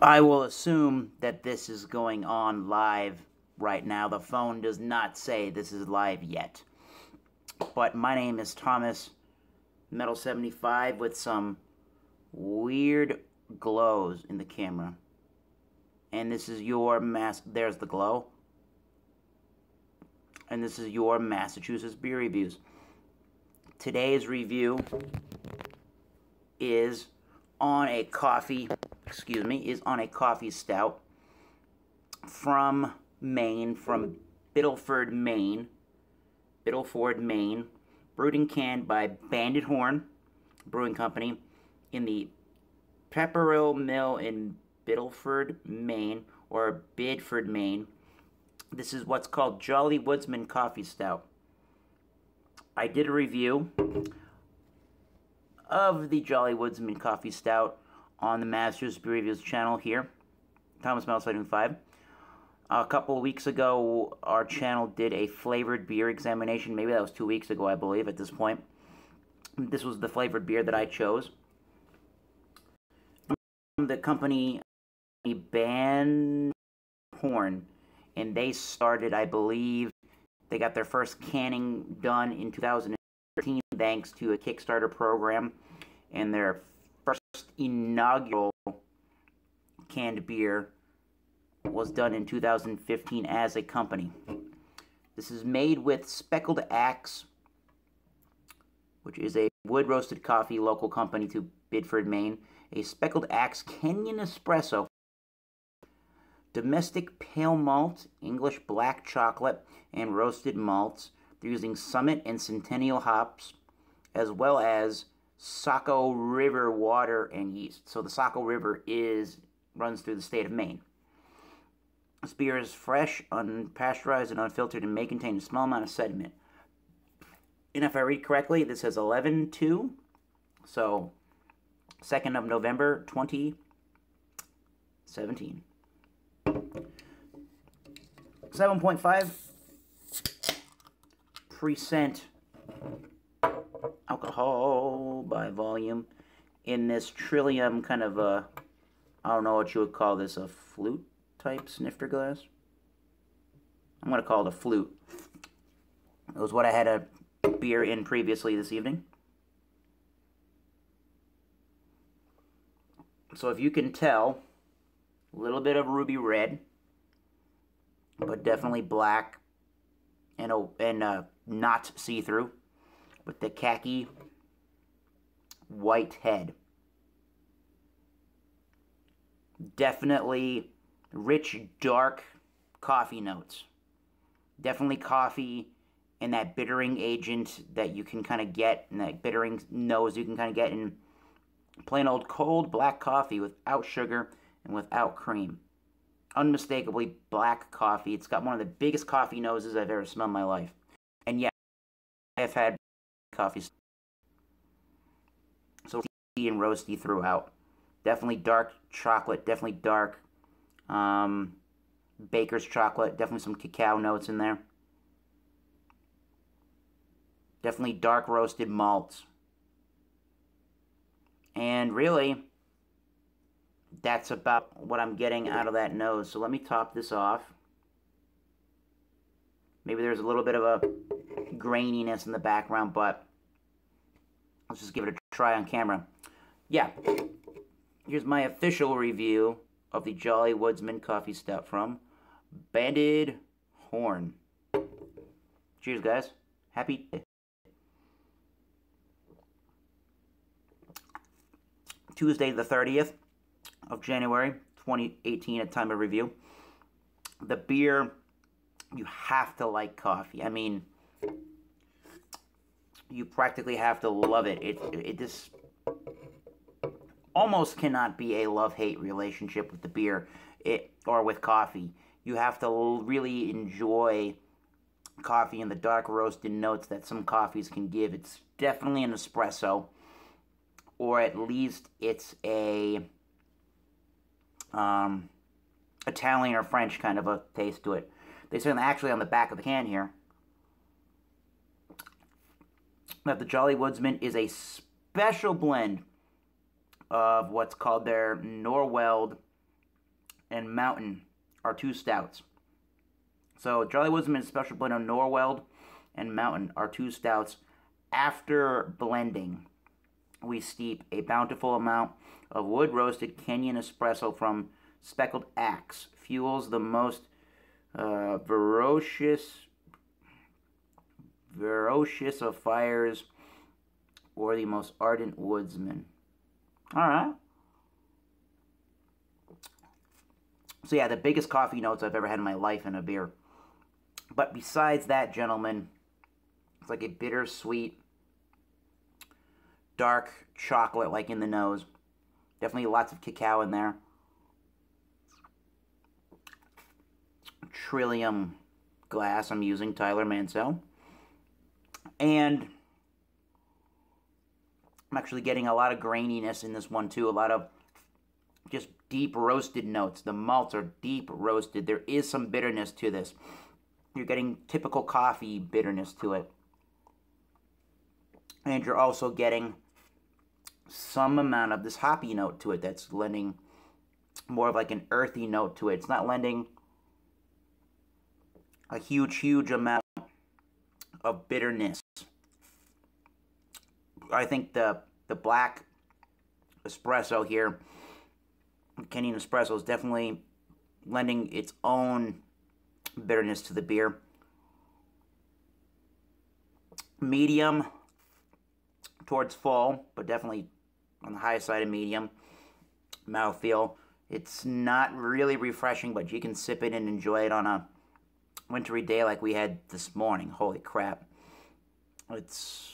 I will assume that this is going on live right now. The phone does not say this is live yet. But my name is Thomas Metal75 with some weird glows in the camera. And this is your there's the glow. And this is your Massachusetts beer reviews. Today's review is on a coffee stout from Maine, from Biddleford, Maine, brewed and canned by Banded Horn Brewing Company in the Pepperell Mill in Biddleford, Maine, or Bidford, Maine. This is what's called Jolly Woodsman Coffee Stout. I did a review of the Jolly Woodsman Coffee Stout on the Massachusetts Beer Reviews channel here, Thomas Metal75. A couple of weeks ago, our channel did a flavored beer examination. Maybe that was 2 weeks ago, I believe, at this point. This was the flavored beer that I chose. The company Banded Horn, and they started, I believe, they got their first canning done in 2013 thanks to a Kickstarter program, and their first inaugural canned beer was done in 2015 as a company. This is made with Speckled Axe, which is a wood-roasted coffee local company to Bidford, Maine. A Speckled Axe Kenyan Espresso, domestic pale malt, English black chocolate, and roasted malts. They're using Summit and Centennial hops, as well as Saco River water and yeast. So the Saco River runs through the state of Maine. This beer is fresh, unpasteurized, and unfiltered, and may contain a small amount of sediment. And if I read correctly, this says 11/2, so 2nd of November, 2017. 7.5% alcohol by volume in this Trillium kind of a, I don't know what you would call this, a flute type snifter glass. I'm going to call it a flute. It was what I had a beer in previously this evening. So if you can tell, a little bit of ruby red, but definitely black and not see-through, with the khaki white head. Definitely rich, dark coffee notes. Definitely coffee and that bittering agent that you can kind of get, and that bittering nose you can kind of get in plain old cold black coffee without sugar and without cream. Unmistakably black coffee. It's got one of the biggest coffee noses I've ever smelled in my life. And yeah, I've had coffee. So tea and roasty throughout. Definitely dark chocolate. Definitely dark baker's chocolate. Definitely some cacao notes in there. Definitely dark roasted malts. And really, that's about what I'm getting out of that nose. So let me top this off. Maybe there's a little bit of a graininess in the background, but let's just give it a try on camera. Yeah, here's my official review of the Jolly Woodsman Coffee Stout from Banded Horn. Cheers, guys. Happy Tuesday the 30th of January 2018 at time of review. The beer, you have to like coffee. I mean, you practically have to love it. It just almost cannot be a love-hate relationship with the beer or with coffee. You have to really enjoy coffee and the dark roasted notes that some coffees can give. It's definitely an espresso, or at least it's a Italian or French kind of a taste to it. They say actually on the back of the can here that the Jolly Woodsman is a special blend of what's called their Norweld and Mountain are 2 stouts. So Charlie Woodsman's Special Blend of Norweld and Mountain are 2 stouts. After blending, we steep a bountiful amount of wood-roasted Kenyan espresso from Speckled Axe. Fuels the most ferocious of fires, or the most ardent woodsman. Alright. So yeah, the biggest coffee notes I've ever had in my life in a beer. But besides that, gentlemen, it's like a bittersweet, dark chocolate like in the nose. Definitely lots of cacao in there. Trillium glass I'm using, Tyler Mansell. And I'm actually getting a lot of graininess in this one too. A lot of just deep roasted notes. The malts are deep roasted. There is some bitterness to this. You're getting typical coffee bitterness to it. And you're also getting some amount of this hoppy note to it that's lending more of like an earthy note to it. It's not lending a huge amount of bitterness. I think the black espresso here, Kenyan espresso, is definitely lending its own bitterness to the beer. Medium towards full, but definitely on the high side of medium mouthfeel. It's not really refreshing, but you can sip it and enjoy it on a wintry day like we had this morning. Holy crap. It's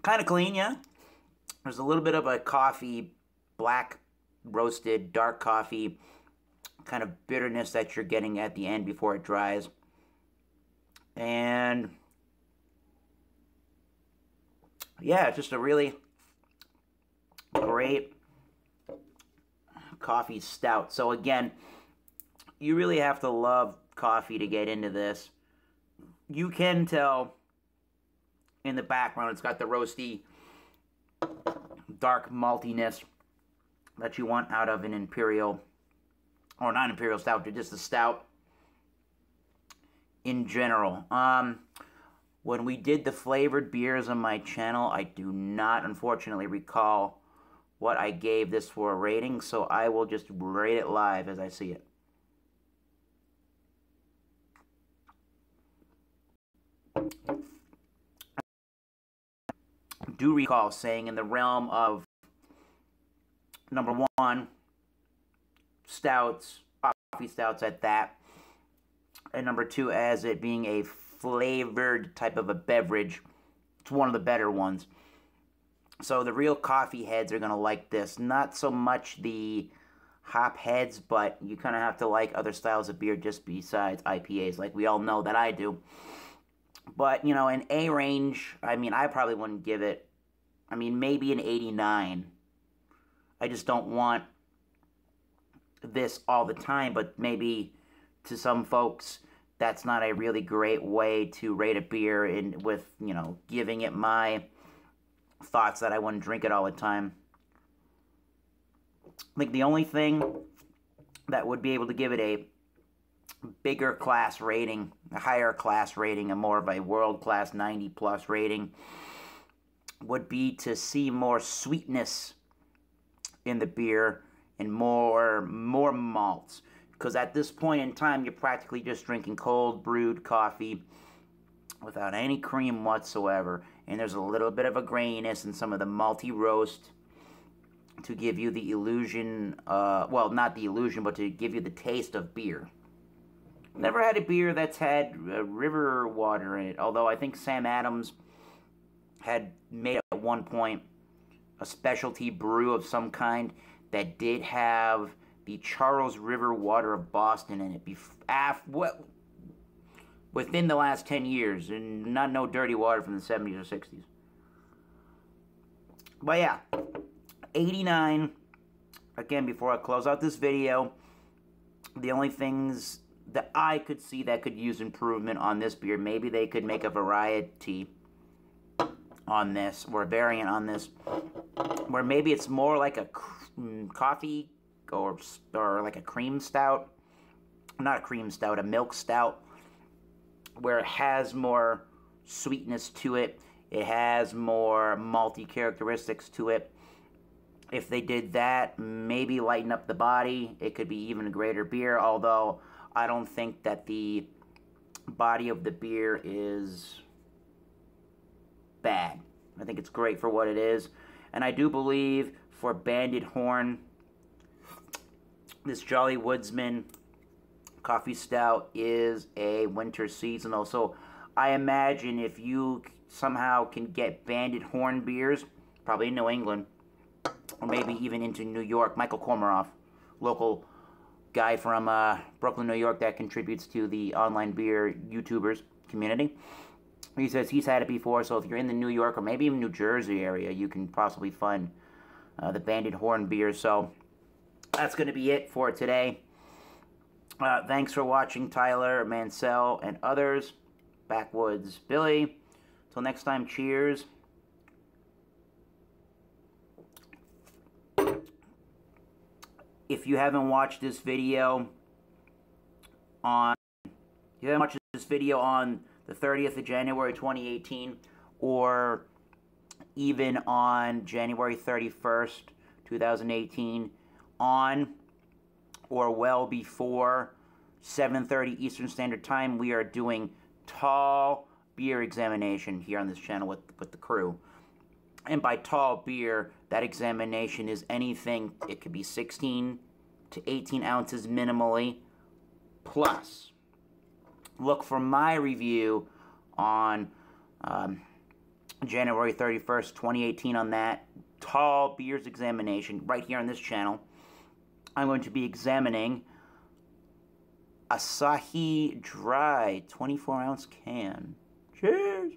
kind of clean, yeah. There's a little bit of a coffee, black roasted, dark coffee kind of bitterness that you're getting at the end before it dries. And yeah, it's just a really great coffee stout. So again, you really have to love coffee to get into this. You can tell in the background it's got the roasty, dark maltiness that you want out of an imperial, or not imperial stout, but just a stout in general. When we did the flavored beers on my channel, I do not unfortunately recall what I gave this for a rating, so I will just rate it live as I see it. I do recall saying in the realm of number 1, stouts, coffee stouts at that, and number 2 as it being a flavored type of a beverage. It's one of the better ones. So the real coffee heads are going to like this. Not so much the hop heads, but you kind of have to like other styles of beer just besides IPAs, like we all know that I do. But, you know, in A range, I mean, I probably wouldn't give it, I mean, maybe an 89. I just don't want this all the time, but maybe to some folks, that's not a really great way to rate a beer, and with, you know, giving it my thoughts that I wouldn't drink it all the time. I think the only thing that would be able to give it a bigger class rating, a higher class rating, a more of a world-class 90+ rating, would be to see more sweetness in the beer and more malts. Because at this point in time, you're practically just drinking cold brewed coffee without any cream whatsoever. And there's a little bit of a graininess in some of the malty roast to give you the illusion, well, not the illusion, but to give you the taste of beer. Never had a beer that's had river water in it, although I think Sam Adams had made at one point a specialty brew of some kind that did have the Charles River water of Boston in it within the last 10 years, and not no dirty water from the 70s or 60s. But yeah, 89. Again, before I close out this video, the only things that I could see that could use improvement on this beer, maybe they could make a variety on this, or a variant on this, where maybe it's more like a coffee or like a cream stout. Not a cream stout, a milk stout, where it has more sweetness to it. It has more malty characteristics to it. If they did that, maybe lighten up the body, it could be even a greater beer, although I don't think that the body of the beer is bad. I think it's great for what it is. And I do believe for Banded Horn, this Jolly Woodsman Coffee Stout is a winter seasonal. So I imagine if you somehow can get Banded Horn beers, probably in New England, or maybe even into New York. Michael Kormaroff, local guy from Brooklyn, New York, that contributes to the online beer YouTubers community. He says he's had it before, so if you're in the New York or maybe even New Jersey area, you can possibly find the Banded Horn beer. So that's going to be it for today. Thanks for watching, Tyler, Mansell, and others. Backwoods Billy. Till next time, cheers. If you haven't watched this video on the 30th of January 2018, or even on January 31st, 2018, on or well before 7:30 Eastern Standard Time, we are doing tall beer examination here on this channel with the crew. And by tall beer, that examination is anything, it could be 16 to 18 ounces minimally, plus. Look for my review on January 31st, 2018 on that tall beers examination right here on this channel. I'm going to be examining Asahi Dry 24-ounce can. Cheers!